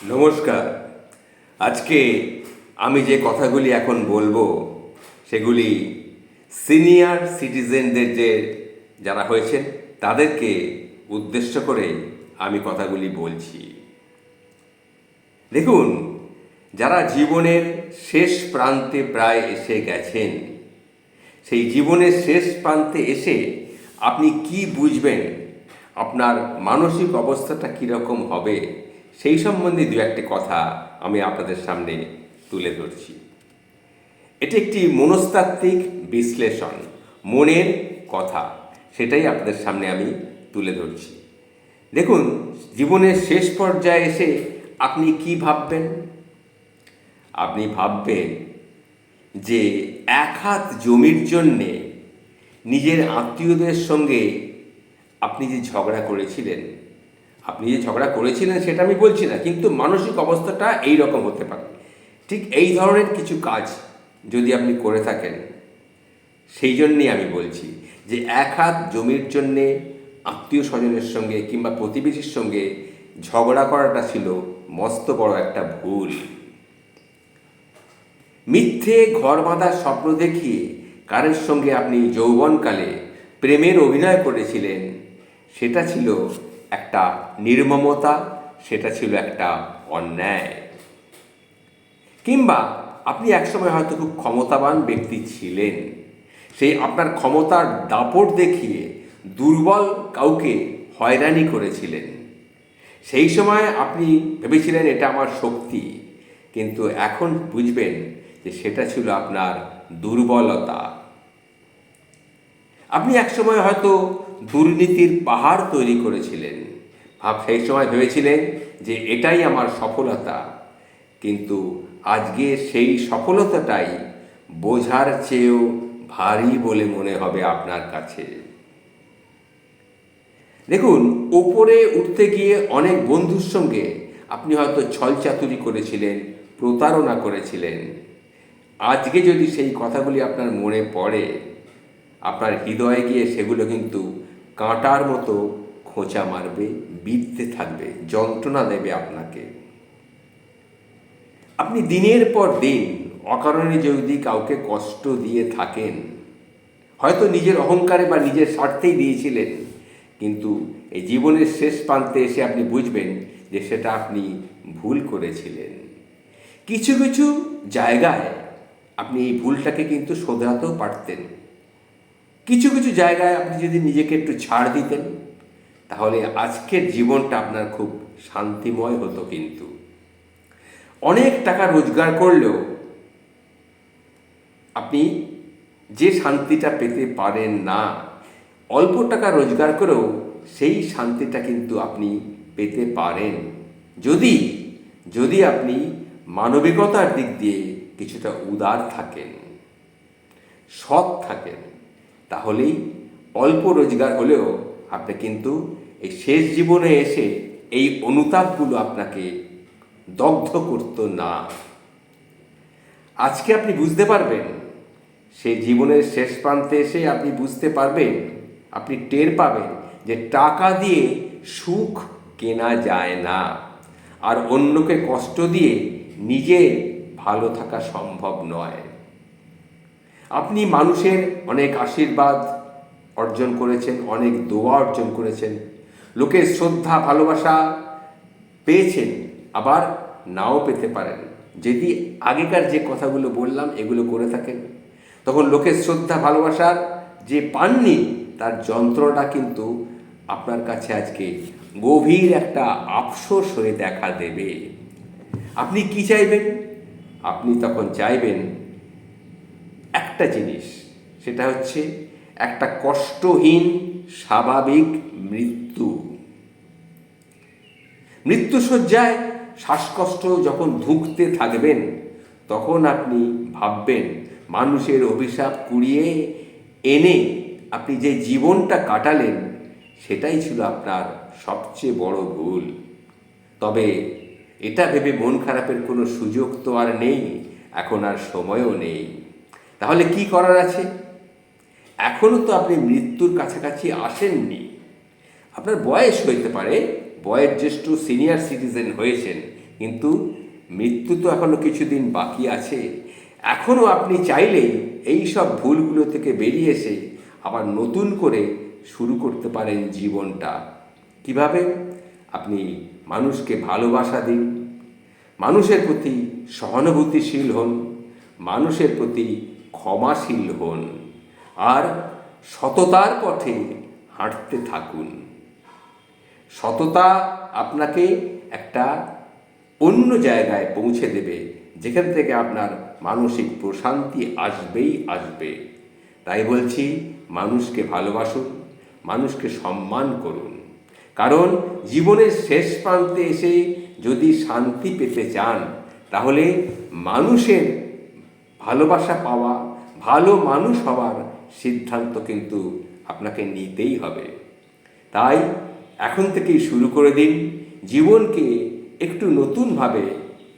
নমস্কার। আজকে আমি যে কথাগুলি এখন বলবো সেগুলি সিনিয়র সিটিজেনদের যারা হয়েছেন তাদেরকে উদ্দেশ্য করে আমি কথাগুলি বলছি। দেখুন, যারা জীবনের শেষ প্রান্তে প্রায় এসে গেছেন, সেই জীবনের শেষ প্রান্তে এসে আপনি কি বুঝবেন, আপনার মানসিক অবস্থাটা কীরকম হবে, সেই সম্বন্ধে দু একটি কথা আমি আপনাদের সামনে তুলে ধরছি। এটি একটি মনস্তাত্ত্বিক বিশ্লেষণ, মনের কথা, সেটাই আপনাদের সামনে আমি তুলে ধরছি। দেখুন, জীবনের শেষ পর্যায়ে এসে আপনি কি ভাববেন? আপনি ভাববেন যে এক হাত জমির জন্যে নিজের আত্মীয়দের সঙ্গে আপনি যে ঝগড়া করেছিলেন, সেটা আমি বলছি না, কিন্তু মানসিক অবস্থাটা এই রকম হতে পারে। ঠিক এই ধরনের কিছু কাজ যদি আপনি করে থাকেন, সেই জন্যেই আমি বলছি যে এক হাত জমির জন্যে আত্মীয় স্বজনের সঙ্গে কিংবা প্রতিবেশীর সঙ্গে ঝগড়া করাটা ছিল মস্ত বড় একটা ভুল। মিথ্যে ঘর বাঁধার স্বপ্ন দেখিয়ে কারের সঙ্গে আপনি যৌবনকালে প্রেমের অভিনয় করেছিলেন, সেটা ছিল একটা নির্মমতা, সেটা ছিল একটা অন্যায়। কিংবা আপনি একসময় হয়তো খুব ক্ষমতাবান ব্যক্তি ছিলেন, সেই আপনার ক্ষমতার দাপট দেখিয়ে দুর্বল কাউকে হয়রানি করেছিলেন। সেই সময় আপনি ভেবেছিলেন এটা আমার শক্তি, কিন্তু এখন বুঝবেন যে সেটা ছিল আপনার দুর্বলতা। আপনি একসময় হয়তো দুর্নীতির পাহাড় তৈরি করেছিলেন, সেই সময় ভেবেছিলেন যে এটাই আমার সফলতা, কিন্তু আজকে সেই সফলতাটাই বোঝার চেয়েও ভারী বলে মনে হবে আপনার কাছে। দেখুন, ওপরে উঠতে গিয়ে অনেক বন্ধুর সঙ্গে আপনি হয়তো ছলচাতুরি করেছিলেন, প্রতারণা করেছিলেন। আজকে যদি সেই কথাগুলি আপনার মনে পড়ে, আপনার হৃদয়ে গিয়ে সেগুলো কিন্তু কাঁটার মতো খোঁচা মারবে, বিঁধতে থাকবে, যন্ত্রণা দেবে আপনাকে। আপনি দিনের পর দিন অকারণে যদি কাউকে কষ্ট দিয়ে থাকেন, হয়তো নিজের অহংকারে বা নিজের স্বার্থেই দিয়েছিলেন, কিন্তু এই জীবনের শেষ প্রান্তে এসে আপনি বুঝবেন যে সেটা আপনি ভুল করেছিলেন। কিছু কিছু জায়গায় আপনি এই ভুলটাকে কিন্তু শোধরাতেও পারতেন। কিছু কিছু জায়গায় আপনি যদি নিজেকে একটু ছাড় দিতেন, তাহলে আজকের জীবনটা আপনার খুব শান্তিময় হতো। কিন্তু অনেক টাকা রোজগার করলেও আপনি যে শান্তিটা পেতে পারেন না, অল্প টাকা রোজগার করেও সেই শান্তিটা কিন্তু আপনি পেতে পারেন, যদি যদি আপনি মানবিকতার দিক দিয়ে কিছুটা উদার থাকেন, সৎ থাকেন, তাহলেই অল্প রোজগার হলেও আপনি কিন্তু এই শেষ জীবনে এসে এই অনুতাপগুলো আপনাকে দগ্ধ করতো না। আজকে আপনি বুঝতে পারবেন, সেই জীবনের শেষ প্রান্তে এসে আপনি বুঝতে পারবেন, আপনি টের পাবেন যে টাকা দিয়ে সুখ কেনা যায় না, আর অন্যকে কষ্ট দিয়ে নিজে ভালো থাকা সম্ভব নয়। আপনি মানুষের অনেক আশীর্বাদ অর্জন করেছেন, অনেক দোয়া অর্জন করেছেন, লোকের শ্রদ্ধা ভালোবাসা পেয়েছেন, আবার নাও পেতে পারেন। যদি আগেকার যে কথাগুলো বললাম এগুলো করে থাকেন, তখন লোকের শ্রদ্ধা ভালোবাসার যে পাননি, তার যন্ত্রণা কিন্তু আপনার কাছে আজকে গভীর একটা আফসোস হয়ে দেখা দেবে। আপনি কি চাইবেন? আপনি তখন চাইবেন একটা জিনিস, সেটা হচ্ছে একটা কষ্টহীন স্বাভাবিক মৃত্যু। মৃত্যুশয্যায় শ্বাসকষ্ট যখন ধুঁকতে থাকবেন, তখন আপনি ভাববেন মানুষের অভিশাপ কুড়িয়ে এনে আপনি যে জীবনটা কাটালেন, সেটাই ছিল আপনার সবচেয়ে বড় ভুল। তবে এটা ভেবে মন খারাপের কোনো সুযোগ তো আর নেই, এখন আর সময়ও নেই। তাহলে কি করার আছে? এখনও তো আপনি মৃত্যুর কাছাকাছি আসেননি। আপনার বয়স হইতে পারে, বয়োজ্যেষ্ঠ সিনিয়র সিটিজেন হয়েছেন, কিন্তু মৃত্যু তো এখনো কিছুদিন বাকি আছে। এখনও আপনি চাইলেই এই সব ভুলগুলো থেকে বেরিয়ে এসে আবার নতুন করে শুরু করতে পারেন জীবনটা। কিভাবে? আপনি মানুষকে ভালোবাসা দিন, মানুষের প্রতি সহানুভূতিশীল হন, মানুষের প্রতি ক্ষমাশীল হন, আর সততার পথে হাঁটতে থাকুন। সততা আপনাকে একটা অন্য জায়গায় পৌঁছে দেবে, যেখান থেকে আপনার মানসিক প্রশান্তি আসবেই আসবে। তাই বলছি, মানুষকে ভালোবাসুন, মানুষকে সম্মান করুন। কারণ জীবনের শেষ প্রান্তে এসে যদি শান্তি পেতে চান, তাহলে মানুষের ভালোবাসা পাওয়া, ভালো মানুষ হওয়ার সিদ্ধান্ত কিন্তু আপনাকে নিতেই হবে। তাই এখন থেকেই শুরু করে দিন, জীবনকে একটু নতুনভাবে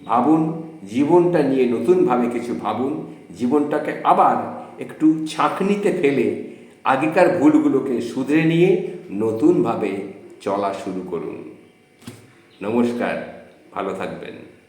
ভাবুন, জীবনটা নিয়ে নতুনভাবে কিছু ভাবুন, জীবনটাকে আবার একটু ছাঁকনিতে ফেলে আগেকার ভুলগুলোকে শুধরে নিয়ে নতুনভাবে চলা শুরু করুন। নমস্কার, ভালো থাকবেন।